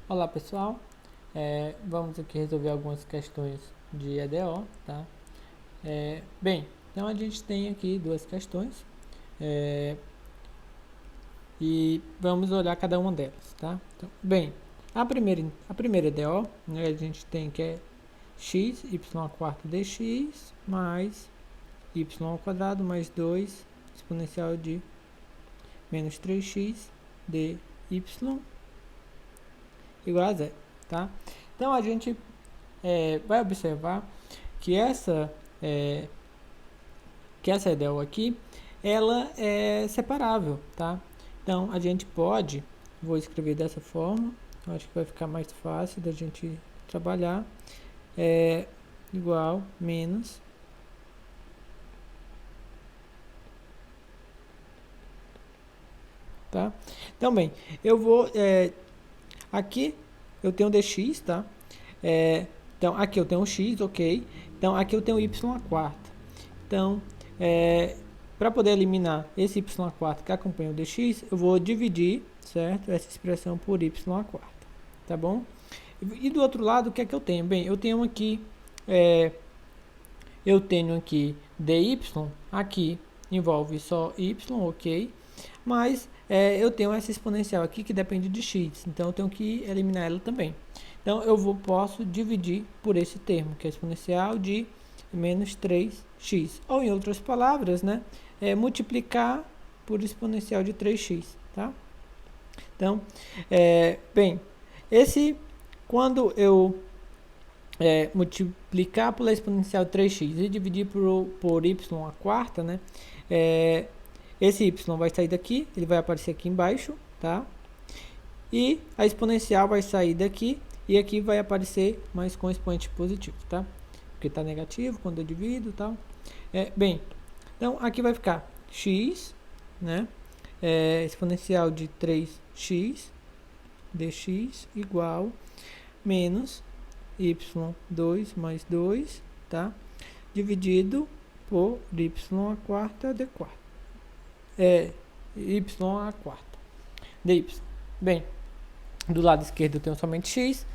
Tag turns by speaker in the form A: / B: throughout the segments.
A: Olá pessoal, vamos aqui resolver algumas questões de EDO, tá? Então a gente tem aqui duas questões é, e vamos olhar cada uma delas, tá? Então, a primeira EDO, né, a gente tem que é x, y a quarto dx mais y ao quadrado mais 2 exponencial de menos 3x dy igual a zero, tá? Então a gente vai observar que é, essa EDO aqui, ela é separável, tá? Então a gente pode, vou escrever dessa forma, eu acho que vai ficar mais fácil da gente trabalhar, igual menos, tá? Então bem, eu vou, aqui eu tenho dx, tá? Então aqui eu tenho x, ok? Então aqui eu tenho y a quarta. Então, para poder eliminar esse y a quarta que acompanha o dx, eu vou dividir, certo? Essa expressão por y a quarta, tá bom? E do outro lado, o que é que eu tenho? Bem, eu tenho aqui dy, aqui envolve só y, ok? Mas eu tenho essa exponencial aqui que depende de x, então eu tenho que eliminar ela também. Então posso dividir por esse termo, que é exponencial de menos 3x. Ou em outras palavras, né, multiplicar por exponencial de 3x. Tá? Então, quando eu multiplicar pela exponencial de 3x e dividir por y a quarta, né, esse y vai sair daqui, ele vai aparecer aqui embaixo, tá? E a exponencial vai sair daqui e aqui vai aparecer mais com expoente positivo, tá? Porque está negativo quando eu divido e tal. Então aqui vai ficar x, né? Exponencial de 3x dx igual menos y2 mais 2, tá? Dividido por y a quarta d quarta. Y a quarta dy. Bem, do lado esquerdo eu tenho somente x,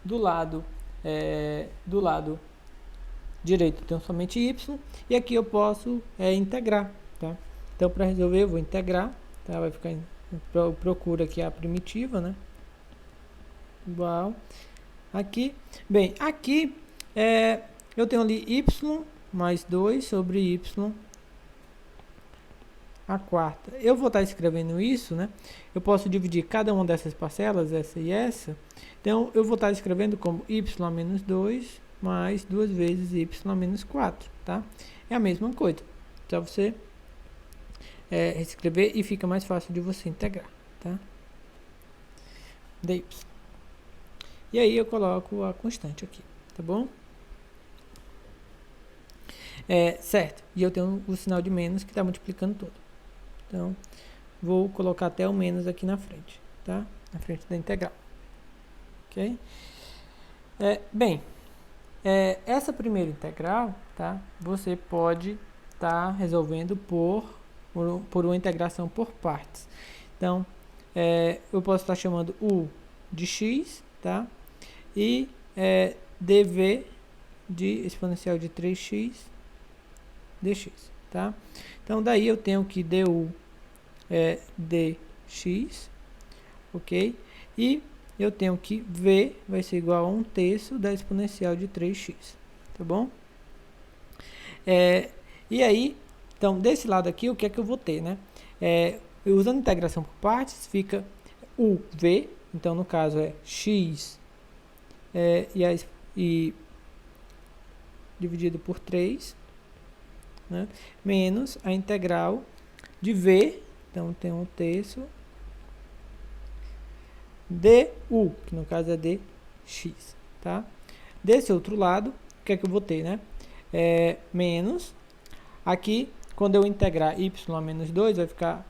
A: do lado direito eu tenho somente y, e aqui eu posso integrar, tá? Então, para resolver, eu vou integrar, tá? Vai ficar, procura aqui a primitiva, né? Igual, aqui, bem, aqui eu tenho ali y mais 2 sobre y a quarta. Eu vou estar escrevendo isso, né? Eu posso dividir cada uma dessas parcelas, essa e essa. Então, eu vou estar escrevendo como y menos 2 mais 2 vezes y menos 4, tá? É a mesma coisa. Só você escrever e fica mais fácil de você integrar, tá? dy. E aí eu coloco a constante aqui, tá bom? Certo. E eu tenho o sinal de menos que está multiplicando tudo. Então, vou colocar até o menos aqui na frente, tá? Na frente da integral. Ok? Essa primeira integral, tá? Você pode estar resolvendo por uma integração por partes. Então, eu posso estar chamando u de x, tá? E dv de exponencial de 3x dx, tá? Então, daí eu tenho que du dx, ok? E eu tenho que v vai ser igual a 1/3 da exponencial de 3x, tá bom? E aí, então, desse lado aqui, o que é que eu vou ter, né? Usando integração por partes, fica uv, então, no caso, é x e dividido por 3, né? Menos a integral de v, então tem 1/3 du, que no caso é dx, tá? Desse outro lado, o que é que eu vou ter, né? Menos, aqui, quando eu integrar y a menos 2, vai ficar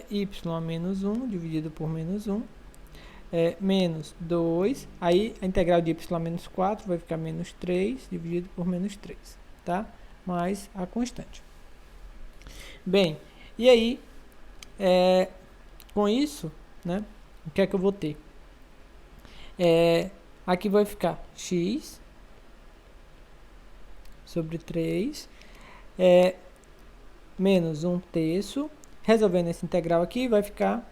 A: y a menos 1 dividido por menos 1, menos 2, aí a integral de y a menos 4 vai ficar menos 3 dividido por menos 3, tá? Mais a constante. Bem, e aí, com isso, né, o que é que eu vou ter? Aqui vai ficar x sobre 3 menos 1/3. Resolvendo esse integral aqui, vai ficar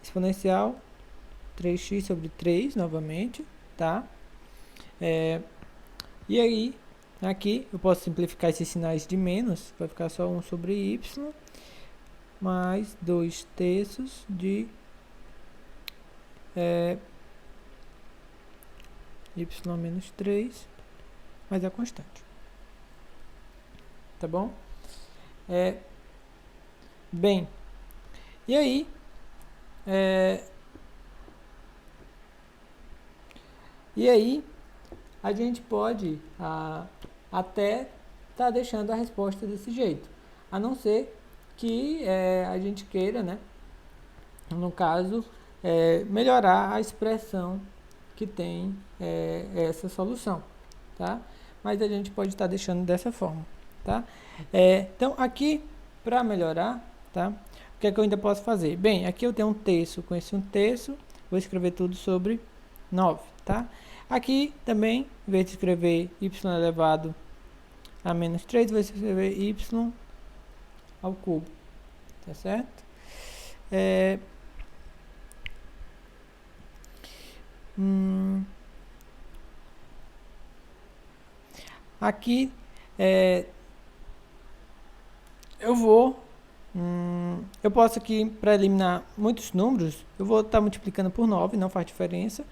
A: exponencial 3x sobre 3 novamente, tá? E aí, aqui eu posso simplificar esses sinais de menos, vai ficar só 1 sobre y, mais 2/3 de y menos 3, mais a constante. Tá bom? Bem, e aí, a gente pode até estar deixando a resposta desse jeito, a não ser que a gente queira, né, no caso, melhorar a expressão que tem essa solução, tá? Mas a gente pode estar deixando dessa forma, tá? Então, aqui, para melhorar, tá? O que é que eu ainda posso fazer? Bem, aqui eu tenho um terço com esse 1/3, vou escrever tudo sobre 9, tá? Aqui também, em vez de escrever y elevado a menos 3, vou escrever y ao cubo, tá certo? Aqui eu posso aqui, para eliminar muitos números, eu vou estar multiplicando por 9, não faz diferença,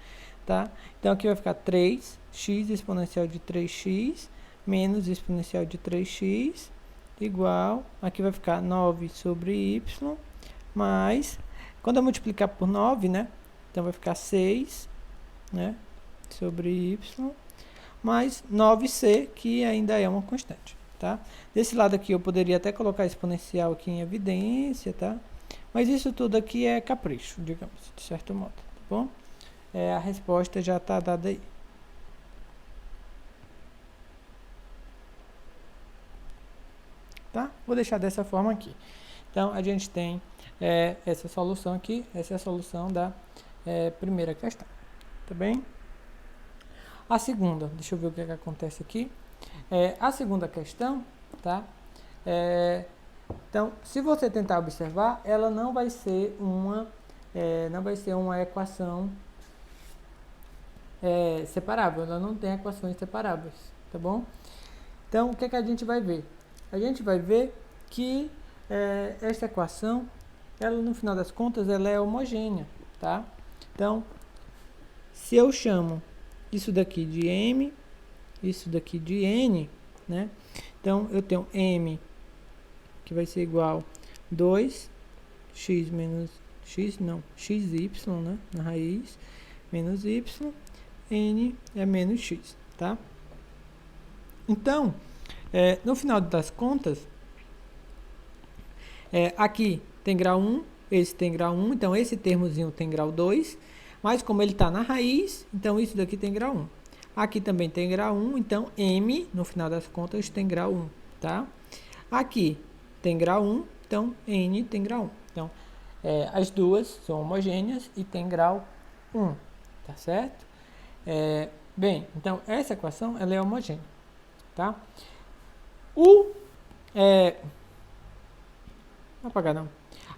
A: tá? Então aqui vai ficar 3x exponencial de 3x menos exponencial de 3x igual, aqui vai ficar 9 sobre y, mais, quando eu multiplicar por 9, né? Então vai ficar 6, né, sobre y, mais 9c, que ainda é uma constante, tá? Desse lado aqui eu poderia até colocar exponencial aqui em evidência, tá? Mas isso tudo aqui é capricho, digamos, de certo modo, tá bom? A resposta já está dada aí. Tá? Vou deixar dessa forma aqui. Então, a gente tem essa solução aqui, essa é a solução da primeira questão, tá bem? A segunda, deixa eu ver o que acontece aqui. A segunda questão, tá? Então, se você tentar observar, ela não vai ser uma equação separável, ela não tem equações separáveis, tá bom? Então, o que a gente vai ver? A gente vai ver que essa equação, ela no final das contas, ela é homogênea, tá? Então, se eu chamo isso daqui de m, isso daqui de n, né? Então, eu tenho m, que vai ser igual a 2x menos xy, né? Na raiz, menos y, n é menos x, tá? Então, no final das contas, aqui tem grau 1, esse tem grau 1, então esse termozinho tem grau 2, mas como ele está na raiz, então isso daqui tem grau 1. Aqui também tem grau 1, então m, no final das contas, tem grau 1, tá? Aqui tem grau 1, então n tem grau 1. Então, as duas são homogêneas e tem grau 1, tá certo? Bem, então essa equação ela é homogênea, tá? Não apagar não.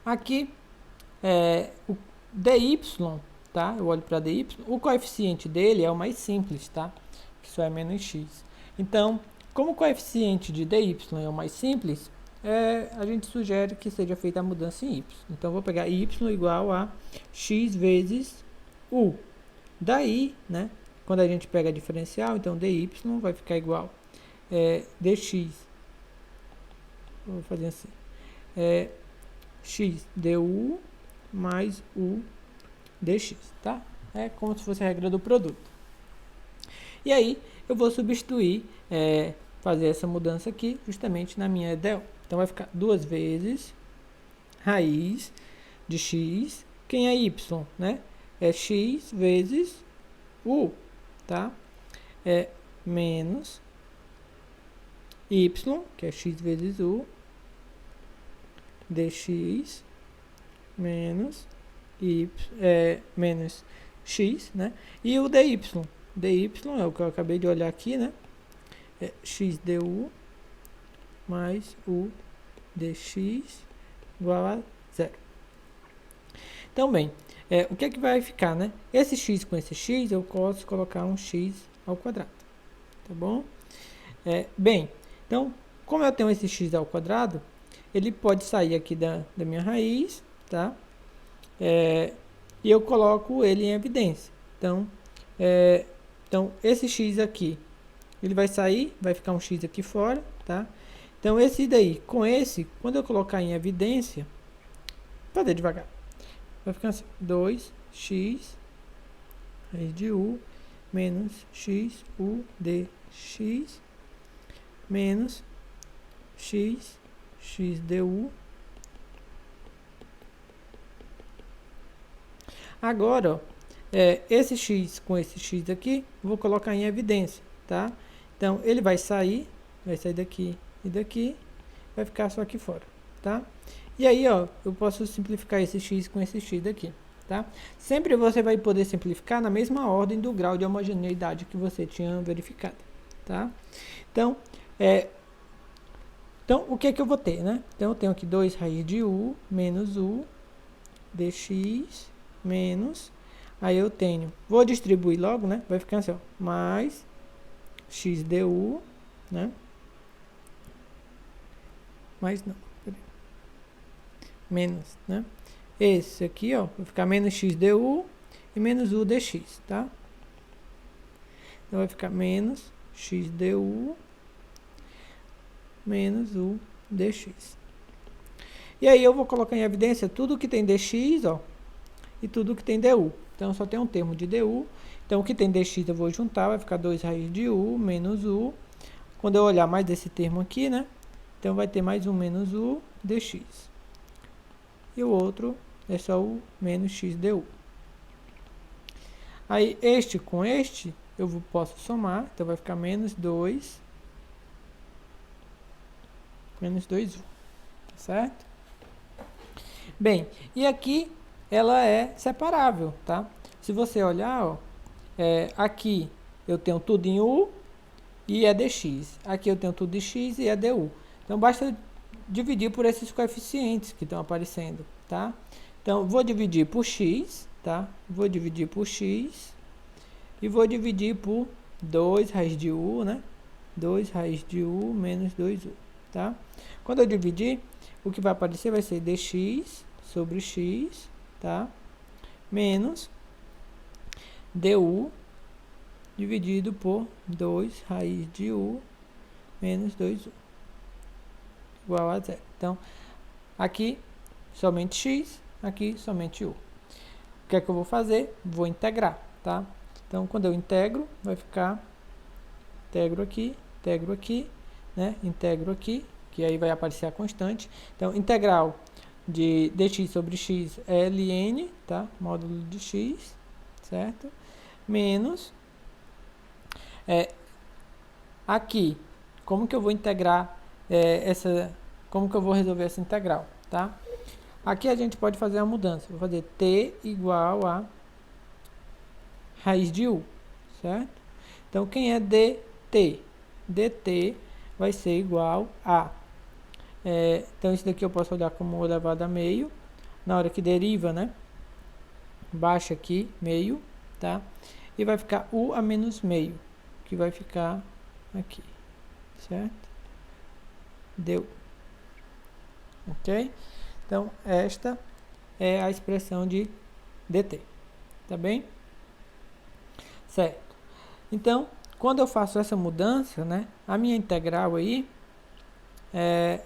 A: Aqui, o dy, tá? Eu olho para dy, o coeficiente dele é o mais simples, tá? Que só é menos x. Então, como o coeficiente de dy é o mais simples, a gente sugere que seja feita a mudança em y. Então, vou pegar y igual a x vezes u. Daí, né, quando a gente pega a diferencial, então dy vai ficar igual dx. Vou fazer assim. X du mais u dx, tá? É como se fosse a regra do produto. E aí, eu vou substituir, fazer essa mudança aqui, justamente na minha EDEL. Então, vai ficar 2 vezes raiz de x, quem é y, né? É x vezes u, tá? Menos y, que é x vezes u, dx, menos menos x, né? E o dy. dy é o que eu acabei de olhar aqui, né? É x du mais o dx igual a zero. Então, bem, o que é que vai ficar, né? Esse x com esse x, eu posso colocar um x ao quadrado, tá bom? Bem, então, como eu tenho esse x ao quadrado, ele pode sair aqui da minha raiz, tá? E eu coloco ele em evidência. Então, esse x aqui, ele vai sair, vai ficar um x aqui fora, tá? Então, esse daí, com esse, quando eu colocar em evidência, vou fazer devagar, vai ficar assim, 2x raiz de u menos x u dx menos x du. Agora, ó, esse x com esse x aqui, vou colocar em evidência, tá? Então, ele vai sair daqui e daqui, vai ficar só aqui fora, tá? E aí, ó, eu posso simplificar esse x com esse x daqui, tá? Sempre você vai poder simplificar na mesma ordem do grau de homogeneidade que você tinha verificado, tá? Então, o que é que eu vou ter, né? Então, eu tenho aqui 2 raiz de u menos u dx menos, aí eu tenho, vou distribuir logo, né? Vai ficar assim, ó, mais x du, né? Mais não, menos, né? Esse aqui, ó, vai ficar menos x du e menos u dx, tá? Então, vai ficar menos x du menos u dx. E aí eu vou colocar em evidência tudo que tem dx, ó, e tudo que tem du. Então, só tem um termo de du. Então, o que tem dx eu vou juntar, vai ficar 2 raiz de u menos u. Quando eu olhar mais desse termo aqui, né? Então, vai ter mais um menos u dx. E o outro é só o menos x du. Aí, este com este, eu posso somar. Então, vai ficar menos 2 u. Certo? Bem, e aqui ela é separável, tá? Se você olhar, ó, aqui eu tenho tudo em u e é dx. Aqui eu tenho tudo de x e é du. Então, basta dividir por esses coeficientes que estão aparecendo, tá? Então, vou dividir por x, tá? Vou dividir por x e vou dividir por 2 raiz de u, né? 2 raiz de u menos 2u, tá? Quando eu dividir, o que vai aparecer vai ser dx sobre x, tá? Menos du dividido por 2 raiz de u menos 2u igual a zero. Então, aqui somente x, aqui somente u. O que é que eu vou fazer? Vou integrar, tá? Então, quando eu integro, vai ficar integro aqui, né? Integro aqui, que aí vai aparecer a constante. Então, integral de dx sobre x é ln, tá? Módulo de x, certo? Menos, aqui, como que eu vou integrar como que eu vou resolver essa integral, tá? Aqui a gente pode fazer uma mudança, vou fazer t igual a raiz de u, certo? Então, quem é dt? dt vai ser igual a, então isso daqui eu posso olhar como elevado a meio, na hora que deriva, né? Baixa aqui, meio, tá? E vai ficar u a menos meio, que vai ficar aqui, certo? Deu. Ok? Então, esta é a expressão de dt, tá bem? Certo. Então, quando eu faço essa mudança, né? A minha integral aí,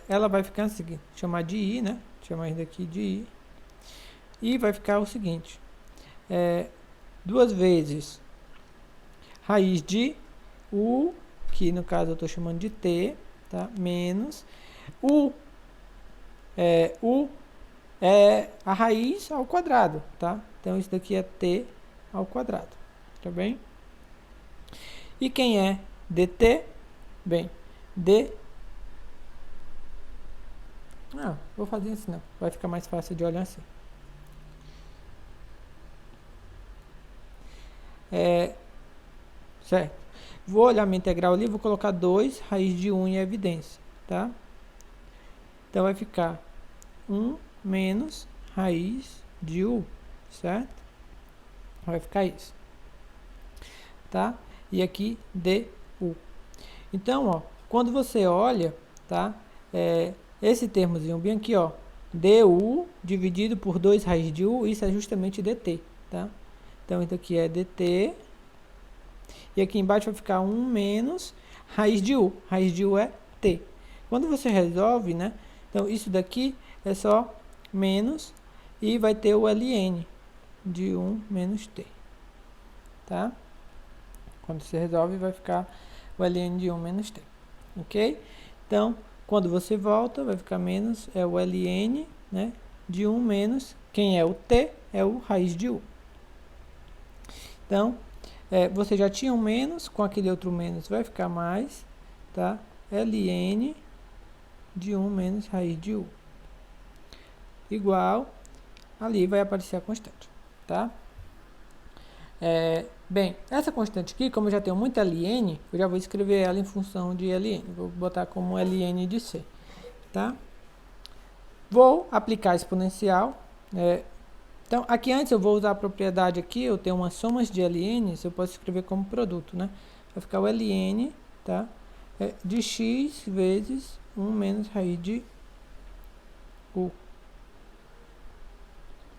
A: ela vai ficar o seguinte, chamar de i, né? Chamar isso daqui de i. E vai ficar o seguinte, 2 vezes raiz de u, que no caso eu estou chamando de t, tá? Menos u é a raiz ao quadrado, tá? Então, isso daqui é t ao quadrado, tá bem? E quem é dt? Bem, vou fazer assim não, vai ficar mais fácil de olhar assim. certo? Vou olhar minha integral ali, vou colocar 2 raiz de 1 em evidência, tá? Então vai ficar 1 menos raiz de u, certo? Vai ficar isso, tá? E aqui du. Então, ó, quando você olha, tá? Esse termozinho bem aqui, ó, du dividido por 2 raiz de u, isso é justamente dt, tá? Então, isso aqui é dt. E aqui embaixo vai ficar 1 menos raiz de u. Raiz de u é t. Quando você resolve, né? Então, isso daqui é só menos e vai ter o ln de 1 menos t. Tá? Quando você resolve, vai ficar o ln de 1 menos t. Ok? Então, quando você volta, vai ficar menos, é o ln, né, de 1 menos, quem é o t? É o raiz de u. Então, você já tinha um menos, com aquele outro menos vai ficar mais, tá? ln de 1 menos raiz de u. Igual, ali vai aparecer a constante, tá? Bem, essa constante aqui, como eu já tenho muita ln, eu já vou escrever ela em função de ln. Vou botar como ln de c, tá? Vou aplicar a exponencial. Então, aqui antes eu vou usar a propriedade aqui, eu tenho umas somas de ln's, eu posso escrever como produto, né? Vai ficar o ln, tá? De x vezes 1 menos raiz de u,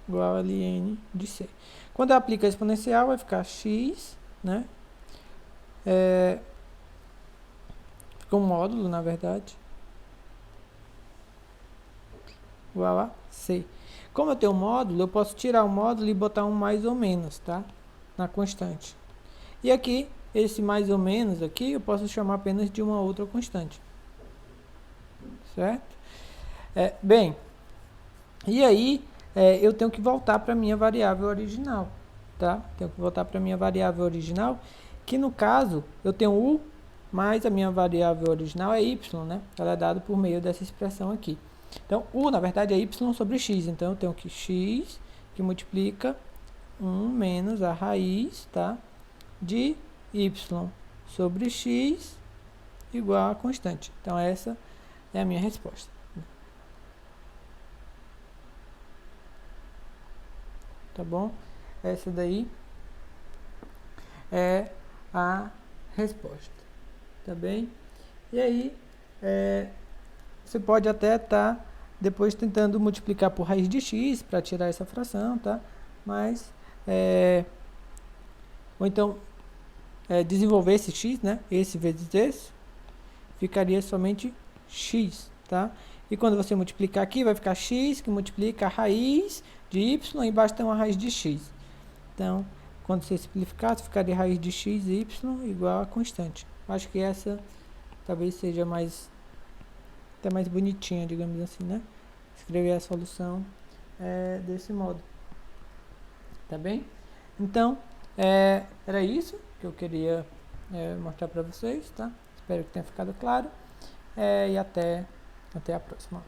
A: igual a ln de c. Quando eu aplico a exponencial, vai ficar x, né? Fica um módulo, na verdade, igual a c. Como eu tenho um módulo, eu posso tirar o módulo e botar um mais ou menos, tá? Na constante. E aqui, esse mais ou menos aqui, eu posso chamar apenas de uma outra constante. Certo? Bem, e aí, eu tenho que voltar para a minha variável original, tá? Tenho que voltar para a minha variável original, que no caso, eu tenho u, mais a minha variável original é y, né? Ela é dada por meio dessa expressão aqui. Então, u, na verdade, é y sobre x. Então, eu tenho que x, que multiplica 1 menos a raiz, tá? De y sobre x igual a constante. Então, essa é a minha resposta. Tá bom? Essa daí é a resposta. Tá bem? E aí, você pode até estar depois tentando multiplicar por raiz de x para tirar essa fração, tá? Mas, ou então, desenvolver esse x, né? Esse vezes esse, ficaria somente x, tá? E quando você multiplicar aqui, vai ficar x, que multiplica a raiz de y, e embaixo tem uma raiz de x. Então, quando você simplificar, ficaria raiz de x, y, igual a constante. Acho que essa talvez seja até mais bonitinha, digamos assim, né? Escrever a solução desse modo. Tá bem? Então, era isso que eu queria mostrar para vocês, tá? Espero que tenha ficado claro. E até a próxima.